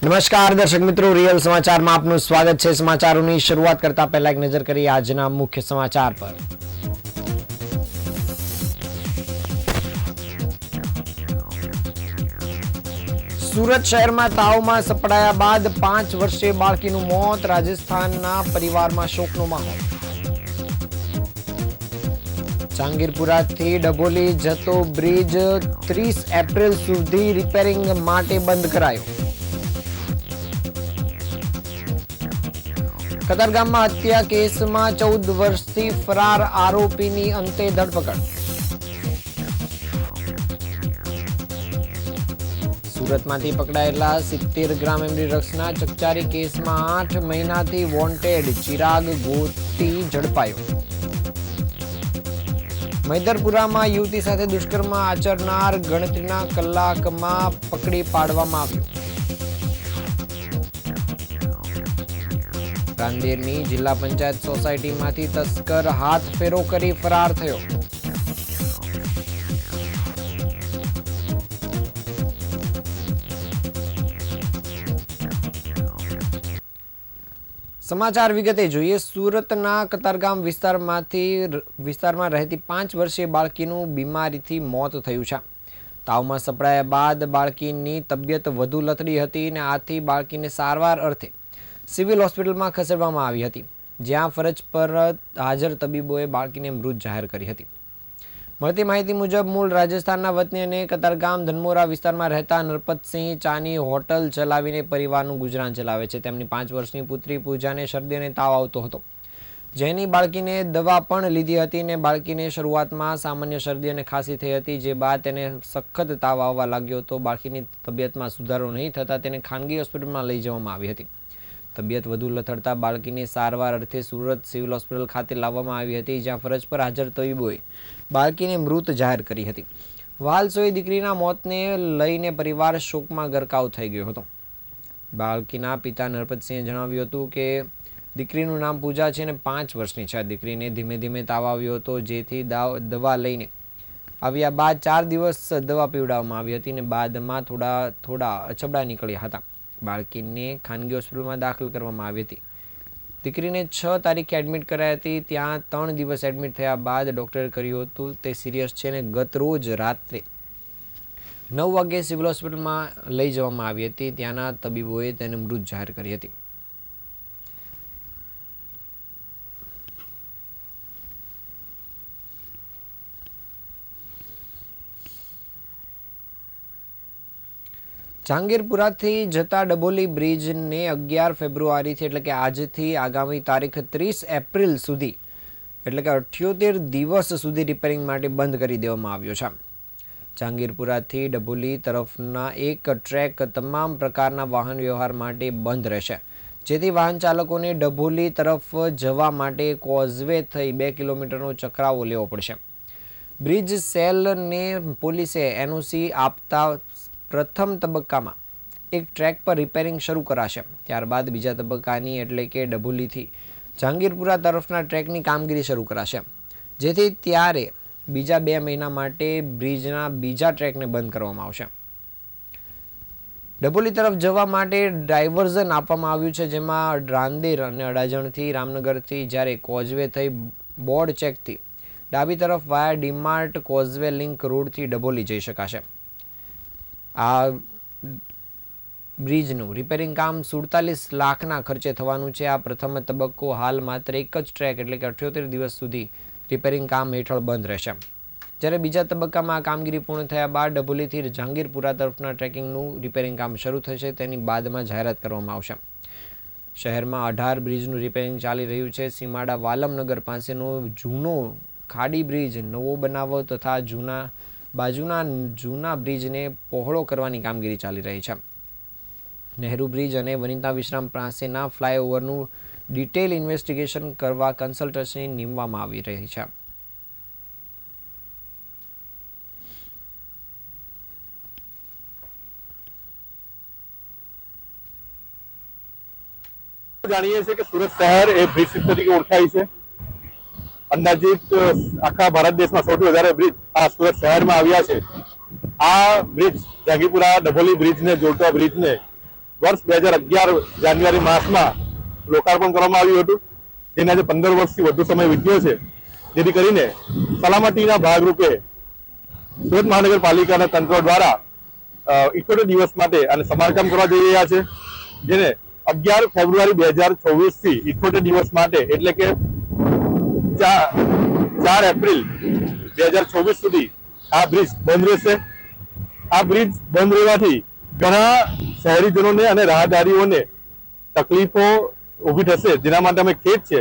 નમસ્કાર દર્શક મિત્રો, રિયલ સમાચારમાં આપનું સ્વાગત છે। સમાચારોની શરૂઆત કરતા પહેલા એક નજર કરીએ આજના મુખ્ય સમાચાર પર। સુરત શહેરમાં તાવમાં સપડાયા બાદ 5 વર્ષીય બાળકીનું મોત, રાજસ્થાનના પરિવારમાં શોકનો માહોલ। જહાંગીરપુરાથી ડભોલી જતો બ્રિજ 30 એપ્રિલ સુધી રિપેરિંગ માટે બંધ કરાયો। કતારગામમાં હત્યા કેસમાં 14 વર્ષથી ફરાર આરોપીની અંતે ધરપકડ। સુરતમાંથી પકડાયેલા 70 ગ્રામ એમડી ડ્રગ્સના ચકચારી કેસમાં 8 મહિનાથી વોન્ટેડ ચિરાગ ગોતી ઝડપાયો। મૈદરપુરામાં યુવતી સાથે દુષ્કર્મ આચરનાર ગણતરીના કલાકમાં પકડી પાડવામાં આવ્યો। રાંદેરની જિલ્લા પંચાયત સોસાયટીમાંથી તસ્કર હાથફેરો કરી ફરાર થયો। સમાચાર વિગતે જોઈએ। સુરતના કતારગામ વિસ્તારમાં રહેતી 5 વર્ષીય બાળકીનું બીમારીથી મોત થયું છે। તાવમાં સપડાયા બાદ બાળકીની તબિયત વધુ લથડી હતી અને આથી બાળકીને સારવાર અર્થે સિવિલ હોસ્પિટલમાં ખસેડવામાં આવી હતી, જ્યાં ફરજ પર હાજર તબીબોએ બાળકીને મૃત જાહેર કરી હતી। મળતી માહિતી મુજબ મૂળ રાજસ્થાનના વતની અને કતારગામ ધનમોરા વિસ્તારમાં રહેતા નરપતસિંહ ચાની હોટલ ચલાવીને પરિવારનું ગુજરાન ચલાવે છે। તેમની 5 વર્ષની પુત્રી પૂજાને શરદી અને તાવ આવતો હતો, જેની બાળકીને દવા પણ લીધી હતી અને બાળકીને શરૂઆતમાં સામાન્ય શરદી અને ખાંસી થઈ હતી, જે બાદ તેને સખત તાવ આવવા લાગ્યો હતો। બાળકીની તબિયતમાં સુધારો નહીં થતાં તેને ખાનગી હોસ્પિટલમાં લઈ જવામાં આવી હતી। તબિયત વધુ લથડતા બાળકીને સારવાર અર્થે સુરત સિવિલ હોસ્પિટલ ખાતે લાવવામાં આવી હતી, જ્યાં ફરજ પર હાજર તબીબોએ બાળકીને મૃત જાહેર કરી હતી। વાલસોઈ દીકરીના મોતને લઈને પરિવાર શોકમાં ગરકાવ થઈ ગયો હતો। બાળકીના પિતા નરપતસિંહે જણાવ્યું હતું કે દીકરીનું નામ પૂજા છે અને 5 વર્ષની છે। દીકરીને ધીમે ધીમે તાવ આવ્યો હતો, જેથી દવા લઈને આવ્યા બાદ 4 દિવસ દવા પીવડાવવામાં આવી હતી અને બાદમાં થોડા અછબડા નીકળ્યા હતા। બાળકીને ખાનગી હોસ્પિટલમાં દાખલ કરવામાં આવી હતી। દીકરીને 6 તારીખે એડમિટ કરાઈ હતી। ત્યાં 3 દિવસ એડમિટ થયા બાદ ડૉક્ટરે કહ્યું હતું તે સિરિયસ છે અને ગત રોજ રાત્રે 9 વાગ્યે સિવિલ હોસ્પિટલમાં લઈ જવામાં આવી હતી। ત્યાંના તબીબોએ તેને મૃત જાહેર કરી હતી। જહાંગીરપુરાથી જતા ડભોલી બ્રિજને 11 ફેબ્રુઆરીથી એટલે કે આજથી આગામી તારીખ 30 એપ્રિલ સુધી એટલે કે 78 દિવસ સુધી રિપેરિંગ માટે બંધ કરી દેવામાં આવ્યો છે। જહાંગીરપુરાથી ડભોલી તરફના એક ટ્રેક તમામ પ્રકારના વાહન વ્યવહાર માટે બંધ રહેશે, જેથી વાહન ચાલકોને ડભોલી તરફ જવા માટે કોઝવે થઈ 2 કિલોમીટરનો ચકરાવો લેવો પડશે। બ્રિજ સેલને પોલીસે એનઓસી આપતા પ્રથમ તબક્કામાં એક ટ્રેક પર રિપેરિંગ શરૂ કરાશે, ત્યારબાદ બીજા તબક્કાની એટલે કે ડભોલીથી જહાંગીરપુરા તરફના ટ્રેકની કામગીરી શરૂ કરાશે, જેથી ત્યારે બીજા 2 મહિના માટે બ્રિજના બીજા ટ્રેકને બંધ કરવામાં આવશે। ડભોલી તરફ જવા માટે ડાયવર્ઝન આપવામાં આવ્યું છે, જેમાં રાંદેર અને અડાજણથી રામનગરથી, જ્યારે કોઝવે થઈ બોર્ડ ચેકથી ડાબી તરફ વાયા ડીમાર્ટ કોઝવે લિંક રોડથી ડભોલી જઈ શકાશે। આ બ્રિજનું રિપેરિંગ કામ 47 લાખના ખર્ચે થવાનું છે। આ પ્રથમ તબક્કો હાલ માત્ર એક જ ટ્રેક એટલે કે 78 દિવસ સુધી રિપેરિંગ કામ હેઠળ બંધ રહેશે, જ્યારે બીજા તબક્કામાં આ કામગીરી પૂર્ણ થયા બાદ ડભોલીથી જહાંગીરપુરા તરફના ટ્રેકિંગનું રિપેરિંગ કામ શરૂ થશે, તેની બાદમાં જાહેરાત કરવામાં આવશે। શહેરમાં 18 બ્રિજનું રિપેરિંગ ચાલી રહ્યું છે। સીમાડા વાલમનગર પાસેનો જૂનો ખાડી બ્રિજ નવો બનાવવો તથા બાજુના જૂના બ્રિજને પહોળો કરવાની કામગીરી ચાલી રહી છે। નહેરુ બ્રિજ અને વનિતા વિશ્રામ પાસેના ફ્લાયઓવરનું ડિટેલ ઇન્વેસ્ટિગેશન કરવા કન્સલ્ટન્સી નીમવામાં આવી રહી છે। જાણીએ છીએ કે સુરત શહેર એ બ્રિજ સિટી તરીકે ઓળખાય છે। અંદાજિત આખા ભારત દેશમાં સૌથી વધારે બ્રિજ આ સુરત શહેરમાં આવ્યા છે। આ બ્રિજ જહાંગીરપુરા ડભોલી બ્રિજને જોડતા બ્રિજને વર્ષ 2011 જાન્યુઆરી માસમાં લોકાર્પણ કરવામાં આવ્યું હતું, જેને આજે 15 વર્ષથી વધુ સમય વીત્યો છે, જેથી કરીને સલામતીના ભાગરૂપે સુરત મહાનગરપાલિકાના તંત્ર દ્વારા 78 દિવસ માટે આને સમારકામ કરવા જઈ રહ્યા છે, જેને 11 ફેબ્રુઆરી 2024 થી 78 દિવસ માટે એટલે કે 4 એપ્રિલ 2024 સુધી આ બ્રિજ બંધ રહેશે. આ બ્રિજ બંધ રહેવાથી ઘણા શહેરીજનોને અને રાહદારીઓને તકલીફો ઊભી થશે, જેના માટે અમે ખેદ છે.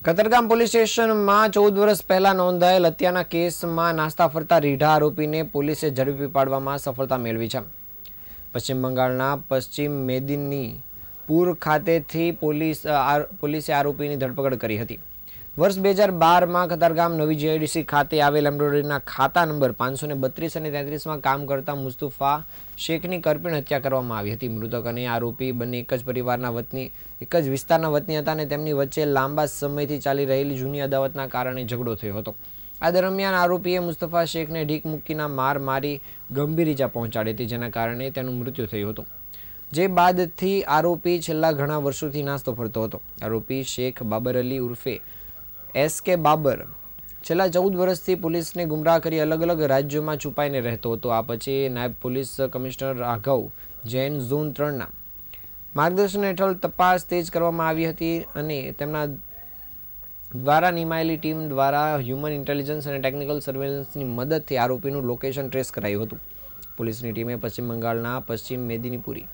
કતારગામ પોલીસ સ્ટેશનમાં 14 વર્ષ પહેલા નોંધાયેલ હત્યાના કેસમાં નાસ્તા ફરતા રીઢા આરોપીને પોલીસે ઝડપી પાડવામાં સફળતા મેળવી છે. પશ્ચિમ બંગાળના પશ્ચિમ મેદિનીપુર ખાતેથી પોલીસે આરોપીની ધરપકડ કરી હતી. વર્ષ 2012માં કતારગામ નવી જીઆઈડીસી ખાતે આવેલ એમ્બ્રોઇડરીના ખાતા નંબર 532 અને 33માં કામ કરતા મુસ્તફા શેખની કરપીણ હત્યા કરવામાં આવી હતી. મૃતક અને આરોપી બંને એક જ વિસ્તારના વતની હતા અને તેમની વચ્ચે લાંબા સમયથી ચાલી રહેલી જૂની અદાવતના કારણે ઝઘડો થયો હતો. આ દરમિયાન આરોપીએ મુસ્તફા શેખને ઢીક મૂકીના માર મારી ગંભીર ઈજા પહોંચાડી હતી, જેના કારણે તેનું મૃત્યુ થયું હતું. જે બાદથી આરોપી છેલ્લા ઘણા વર્ષોથી નાસ્તો ફરતો હતો. આરોપી શેખ બાબર અલી ઉર્ફે SK બાબર છેલ્લા 14 વર્ષથી પોલીસને ગુમરાહ કરી અલગ અલગ રાજ્યોમાં છુપાઈને રહેતો હતો. આ પછી નાયબ police commissioner Raghav Jain zone 3ના માર્ગદર્શન હેઠળ તપાસ તેજ કરવામાં આવી હતી અને તેમના દ્વારા નિમાયેલી ટીમ દ્વારા હ્યુમન ઇન્ટેલિજન્સ અને ટેકનિકલ સર્વેલન્સની મદદથી આરોપીનું લોકેશન ટ્રેસ કરાયું હતું. પોલીસની ટીમે પશ્ચિમ બંગાળના પશ્ચિમ મેદિનીપુરી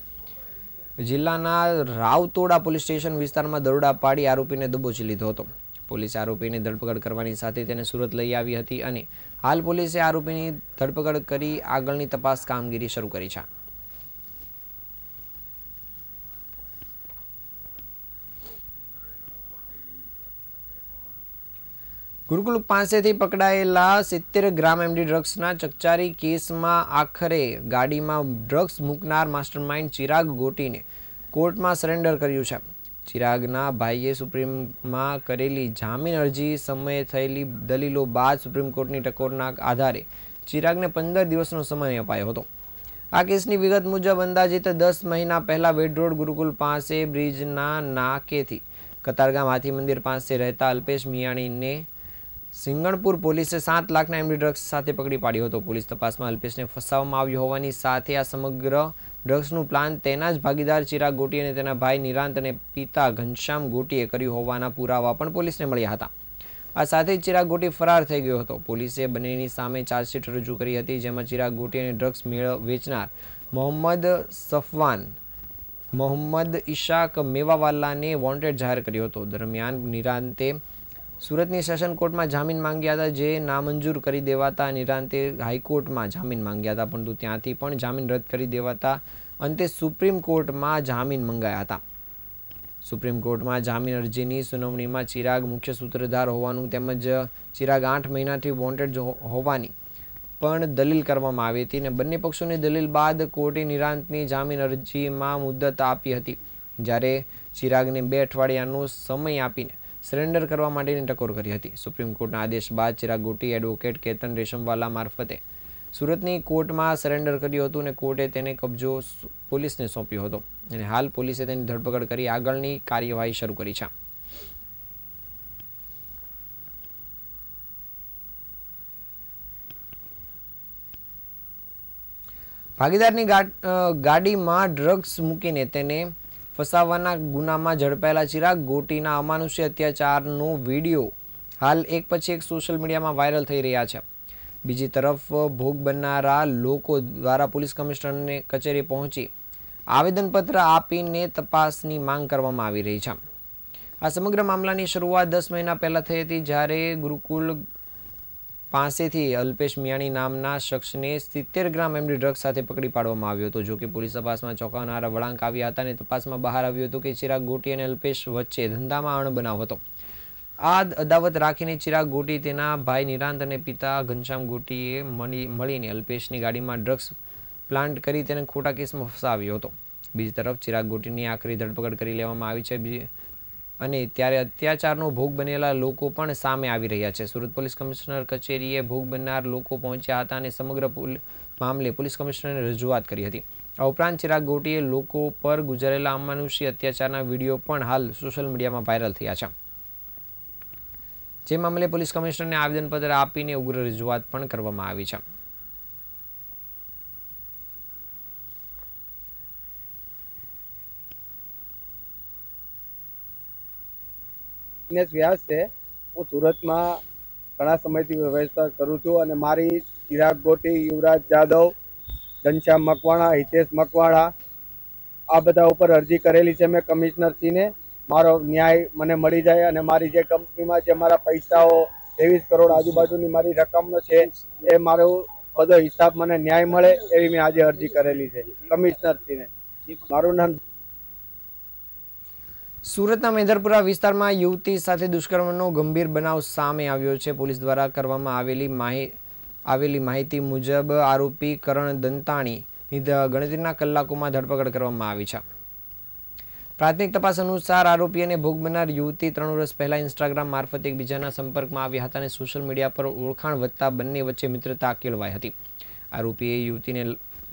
જિલ્લાના રાવતોડા પોલીસ સ્ટેશન વિસ્તારમાં દરોડા પાડી આરોપીને દબોચી લીધો હતો. પોલીસે આરોપીની ધરપકડ કરવાની સાથે તેને સુરત લઈ આવી હતી અને હાલ પોલીસે આરોપીની ધરપકડ કરી આગળની તપાસ કામગીરી શરૂ કરી છે. ગુરુકુલ પાસેથી પકડાયેલા 70 ગ્રામ એમડી ડ્રગ્સના ચકચારી કેસમાં આખરે ગાડીમાં ડ્રગ્સ મૂકનાર માસ્ટરમાઇન્ડ ચિરાગ ગોટીને કોર્ટમાં સરેન્ડર કર્યું છે. ચિરાગના ભાઈએ સુપ્રીમમાં કરેલી જામીન અરજી સમયે થયેલી દલીલો બાદ સુપ્રીમ કોર્ટની ટકોરના આધારે ચિરાગને 15 દિવસનો સમય અપાયો હતો. આ કેસની વિગત મુજબ અંદાજિત 10 મહિના પહેલા વેડ રોડ ગુરુકુલ પાસે બ્રિજના નાકેથી કતારગામ હાથી મંદિર પાસે રહેતા અલ્પેશ મિયાણીને સિંગણપુર પોલીસે 7 લાખના એમડી ડ્રગ્સ સાથે પકડી પાડ્યો હતો. પોલીસ તપાસમાં અલ્પેશને ફસાવવામાં આવ્યો હોવાની સાથે આ સમગ્ર ડ્રગ્સનું પ્લાન તેના જ ભાગીદાર ચિરાગ ગોટી અને તેના ભાઈ નિરાંત અને પિતા ઘનશ્યામ ગોટીએ કર્યું હોવાના પુરાવા પણ પોલીસને મળ્યા હતા. આ સાથે જ ચિરાગ ગોટી ફરાર થઈ ગયો હતો. પોલીસે બંનેની સામે ચાર્જશીટ રજૂ કરી હતી, જેમાં ચિરાગ ગોટી અને ડ્રગ્સ વેચનાર મોહમ્મદ સફવાન મોહમ્મદ ઇશાક મેવાવાલાને વોન્ટેડ જાહેર કર્યો હતો. દરમિયાન નિરાંતે સુરતની સેશન કોર્ટમાં જામીન માંગ્યા હતા, જે નામંજૂર કરી દેવાતા નિરાંતે હાઈકોર્ટમાં જામીન માંગ્યા હતા, પરંતુ ત્યાંથી પણ જામીન રદ કરી દેવાતા અંતે સુપ્રીમ કોર્ટમાં જામીન મંગાયા હતા. સુપ્રીમ કોર્ટમાં જામીન અરજીની સુનાવણીમાં ચિરાગ મુખ્ય સૂત્રધાર હોવાનું તેમજ ચિરાગ 8 મહિનાથી વોન્ટેડ હોવાની પણ દલીલ કરવામાં આવી હતી અને બંને પક્ષોની દલીલ બાદ કોર્ટે નિરાંતની જામીન અરજીમાં મુદત આપી હતી, જ્યારે ચિરાગને 2 અઠવાડિયાનો સમય આપીને સરેન્ડર કરવા માટેની ટકોર કરી હતી. સુપ્રીમ કોર્ટના આદેશ બાદ ચિરાગ ગોટી એડવોકેટ કેતન રેશમવાલા મારફતે સુરતની કોર્ટમાં સરેન્ડર કર્યું હતું અને કોર્ટે તેને કબજો પોલીસને સોંપ્યો હતો અને હાલ પોલીસે તેની ધરપકડ કરી આગળની કાર્યવાહી શરૂ કરી છે. ભાગીદારની ગાડીમાં ડ્રગ્સ મૂકીને તેને ફસાવવાના ગુનામાં ઝડપાયેલા ચિરાગ ગોટીના અમાનુષ્ય અત્યાચારનો વિડીયો હાલ એક પછી એક સોશિયલ મીડિયામાં વાયરલ થઈ રહ્યા છે. બીજી તરફ ભોગ બનનારા લોકો દ્વારા પોલીસ કમિશનરની કચેરી પહોંચી આવેદનપત્ર આપીને તપાસની માંગ કરવામાં આવી રહી છે. આ સમગ્ર મામલાની શરૂઆત 10 મહિના પહેલાં થઈ હતી, જ્યારે ગુરુકુલ પાસેથી અલ્પેશ મિયાણી નામના શખ્સને 70 ગ્રામ એમડી ડ્રગ્સ સાથે પકડી પાડવામાં આવ્યો હતો. જોકે પોલીસ તપાસમાં ચોંકાવનારા વળાંક આવ્યા હતા અને તપાસમાં બહાર આવ્યું હતું કે ચિરાગ ગોટી અને અલ્પેશ વચ્ચે ધંધામાં અણબનાવ હતો. આ અદાવત રાખીને ચિરાગ ગોટી, તેના ભાઈ નિરાંત અને પિતા ઘનશ્યામ ગોટીએ મળીને અલ્પેશની ગાડીમાં ડ્રગ્સ પ્લાન્ટ કરી તેને ખોટા કેસમાં ફસાવ્યો હતો. બીજી તરફ ચિરાગ ગોટીની આખરી ધરપકડ કરી લેવામાં આવી છે અને ત્યારે અત્યાચારનો ભોગ બનેલા લોકો પણ સામે આવી રહ્યા છે. સુરત પોલીસ કમિશનર કચેરીએ ભોગ બનનાર લોકો પહોંચ્યા હતા અને સમગ્ર મામલે પોલીસ કમિશનરને રજૂઆત કરી હતી. આ ઉપરાંત ચિરાગ ગોટીએ લોકો પર ગુજારેલા અમાનુષી અત્યાચારના વિડીયો પણ હાલ સોશિયલ મીડિયામાં વાયરલ થયા છે. જે મામલે પોલીસ કમિશનરને આવેદનપત્ર આપીને ઉગ્ર રજૂઆત પણ કરવામાં આવી છે. દિનેશ વ્યાસ છે. હું સુરતમાં ઘણા સમયથી વ્યવસ્થા કરું છું અને મારી ચિરાગ ગોટી, યુવરાજ જાદવ, ઘનશ્યામ મકવાણા, હિતેશ મકવાણા આ બધા ઉપર અરજી કરેલી છે મેં કમિશનરશ્રીને. મારો ન્યાય મને મળી જાય અને મારી જે કંપનીમાં જે મારા પૈસાઓ 23 કરોડ આજુબાજુની મારી રકમ છે એ મારો બધો હિસાબ મને ન્યાય મળે એવી મેં આજે અરજી કરેલી છે કમિશનરશ્રીને. મારું નામ સુરતના મેદરપુરા વિસ્તારમાં યુવતી સાથે દુષ્કર્મનો ગંભીર બનાવ સામે આવ્યો છે. પોલીસ દ્વારા કરવામાં આવેલી માહિતી મુજબ આરોપી કરણ દંતાણીની ગણતરીના કલાકોમાં ધરપકડ કરવામાં આવી છે. પ્રાથમિક તપાસ અનુસાર આરોપી અને ભોગ બનનાર યુવતી 3 વર્ષ પહેલા ઇન્સ્ટાગ્રામ મારફતે એકબીજાના સંપર્કમાં આવ્યા હતા અને સોશિયલ મીડિયા પર ઓળખાણ વધતા બંને વચ્ચે મિત્રતા કેળવાઈ હતી. આરોપીએ યુવતીને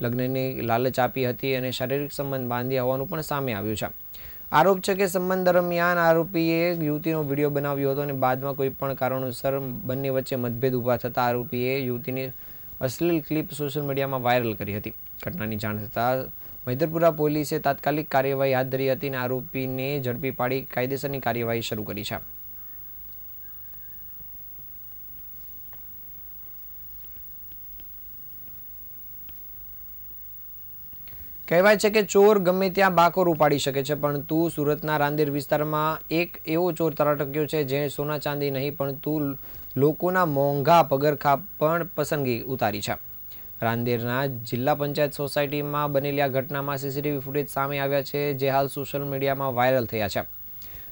લગ્નની લાલચ આપી હતી અને શારીરિક સંબંધ બાંધ્યા હોવાનું પણ સામે આવ્યું છે. આરોપ છે કે સંબંધ દરમિયાન આરોપીએ યુવતીનો વિડીયો બનાવ્યો હતો અને બાદમાં કોઈ પણ કારણોસર બંને વચ્ચે મતભેદ ઊભા થતા આરોપીએ યુવતીની અશ્લીલ ક્લિપ સોશિયલ મીડિયામાં વાયરલ કરી હતી. ઘટનાની જાણ થતાં મેદરપુરા પોલીસે તાત્કાલિક કાર્યવાહી હાથ ધરી હતી અને આરોપીને ઝડપી પાડી કાયદેસરની કાર્યવાહી શરૂ કરી છે. કહેવાય છે કે ચોર ગમે ત્યાં બાકોર ઉપાડી શકે છે, પરંતુ સુરતના રાંદેર વિસ્તારમાં એક એવો ચોર ત્રાટક્યો છે જેણે સોના ચાંદી નહીં પરંતુ લોકોના મોંઘા પગરખા પણ પસંદગી ઉતારી છે. રાંદેરના જિલ્લા પંચાયત સોસાયટીમાં બનેલી આ ઘટનામાં સીસીટીવી ફૂટેજ સામે આવ્યા છે જે હાલ સોશિયલ મીડિયામાં વાયરલ થયા છે.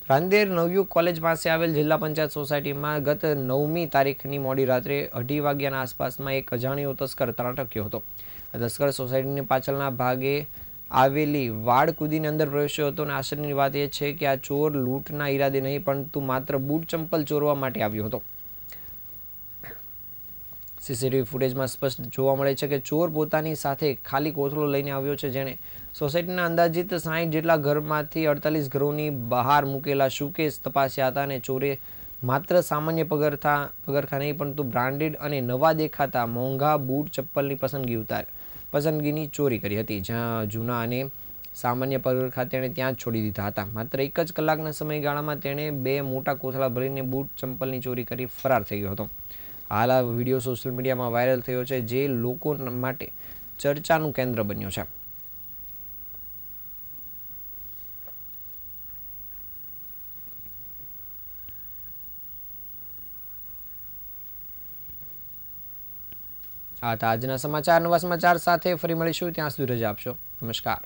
રાંદેર નવયુગ કોલેજ પાસે આવેલ જિલ્લા પંચાયત સોસાયટીમાં ગત 9મી તારીખની મોડી રાત્રે 2:30 વાગ્યાના આસપાસમાં એક અજાણ્યો તસ્કર ત્રાટક્યો હતો. આ તસ્કર સોસાયટીની પાછળના ભાગે આવેલી વાડ કૂદીને અંદર પ્રવેશ્યો હતો અને આશ્ચર્યની વાત એ છે કે આ ચોર લૂંટના ઈરાદે નહીં પરંતુ માત્ર બૂટ ચંપલ ચોરવા માટે આવ્યો હતો. સીસીટીવી ફૂટેજમાં સ્પષ્ટ જોવા મળે છે કે ચોર પોતાની સાથે ખાલી કોથળો લઈને આવ્યો છે, જેણે સોસાયટીના અંદાજિત 60 જેટલા ઘરમાંથી 48 ઘરોની બહાર મૂકેલા શૂકેસ તપાસ્યા હતા અને ચોરે માત્ર સામાન્ય પગરખા નહીં પરંતુ બ્રાન્ડેડ અને નવા દેખાતા મોંઘા બૂટ ચપ્પલની પસંદગીની ચોરી કરી હતી. જ્યાં જૂના અને સામાન્ય પગરખા તેણે ત્યાં જ છોડી દીધા હતા. માત્ર 1 જ કલાકના સમયગાળામાં તેણે 2 મોટા કોથળા ભરીને બૂટ ચંપલની ચોરી કરી ફરાર થઈ ગયો હતો. હાલ આ વિડીયો સોશિયલ મીડિયામાં વાયરલ થયો છે જે લોકો માટે ચર્ચાનું કેન્દ્ર બન્યો છે. આ હતા આજના સમાચાર. નવા સમાચાર સાથે ફરી મળીશું. ત્યાં સુધી રજા આપશો. નમસ્કાર.